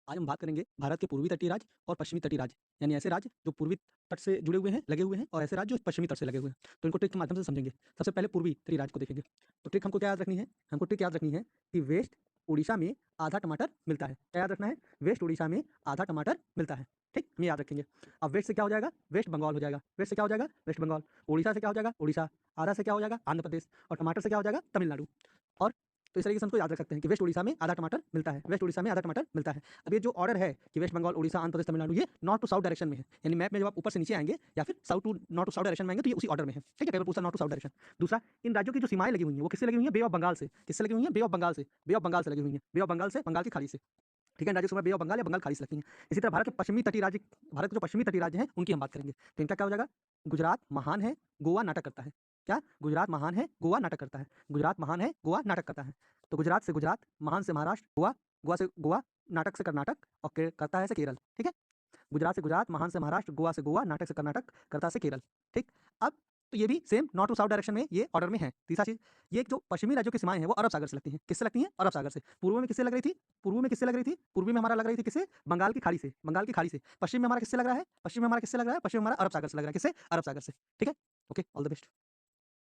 आज हम बात करेंगे भारत के पूर्वी तटीय राज्य और पश्चिमी तटीय राज्य, यानी ऐसे राज्य जो पूर्वी तट से जुड़े हुए हैं, लगे हुए हैं, और ऐसे राज्य जो पश्चिमी तट से लगे हुए हैं। तो इनको ट्रिक के माध्यम से समझेंगे। सबसे पहले पूर्वी तटीय राज्य को देखेंगे। तो ट्रिक हमको क्या याद रखनी है? हमको ट्रिक याद रखनी है कि वेस्ट उड़ीसा में आधा टमाटर मिलता है। क्या याद रखना है? वेस्ट उड़ीसा में आधा टमाटर मिलता है। ठीक, हम ये याद रखेंगे। अब वेस्ट से क्या हो जाएगा? वेस्ट बंगाल हो जाएगा। वेस्ट से क्या हो जाएगा? वेस्ट बंगाल। उड़ीसा से क्या हो जाएगा? उड़ीसा। आधा से क्या हो जाएगा? आंध्र प्रदेश। और टमाटर से क्या हो जाएगा? तमिलनाडु। और तो इस तरीके से हमको याद रख सकते हैं कि वेस्ट उड़ीसा में आधा टमाटर मिलता है। वेस्ट उड़ीसा में आधा टमाटर मिलता है। अब ये जो ऑर्डर है कि वेस्ट बंगाल, उड़ीसा, आंध्र प्रदेश, तमिलनाडु, ये नॉर्थ टू साउथ डायरेक्शन में है। यानी मैप में जब आप ऊपर से नीचे आएंगे या फिर south to north to south direction में आएंगे तो ये उसी ऑर्डर में है। ठीक है, कई बार पूछा नॉर्थ टू साउथ डायरेक्शन। दूसरा, इन राज्यों की जो सीमाएं लगी हुई हैं वो किससे लगी हुई हैं? बे ऑफ बंगाल से। किससे लगी हुई हैं? बे ऑफ बंगाल से। बे ऑफ बंगाल से लगी हुई हैं। बे ऑफ बंगाल से, बंगाल की खाड़ी से। ठीक है, राज्य समय बे ऑफ बंगाल या बंगाल खाड़ी से लगती हैं। इसी तरह भारत के पश्चिमी तटीय राज्य, भारत के जो पश्चिमी तटीय राज्य हैं उनकी हम बात करेंगे। तो इनका क्या हो जाएगा? गुजरात महान है, गोवा नाटक करता है। क्या? गुजरात महान है, गोवा नाटक करता है। गुजरात महान है, गोवा नाटक करता है। तो गुजरात से गुजरात, महान से महाराष्ट्र, गोवा, गोवा से गोवा, नाटक से कर्नाटक, और करता है से केरल। ठीक है, गुजरात से गुजरात, महान से महाराष्ट्र, गोवा से गोवा, नाटक से कर्नाटक, करता से केरल। ठीक। अब तो ये भी same north to south direction में ये ऑर्डर में है। तीसरा चीज, ये जो पश्चिमी राज्यों की सीमाएं हैं वो अरब सागर से लगती हैं। किससे लगती हैं? अरब सागर से। पूर्व में किससे लग रही थी? पूर्व में किससे लग रही थी? पूर्वी में हमारा लग रही थी किससे? बंगाल की खाड़ी से। बंगाल की खाड़ी से। पश्चिम में हमारा किससे लग रहा है? पश्चिम में हमारा किससे लग रहा है? पश्चिम में हमारा अरब सागर से लग रहा है। किससे? अरब सागर से। ठीक है, ओके, ऑल द बेस्ट।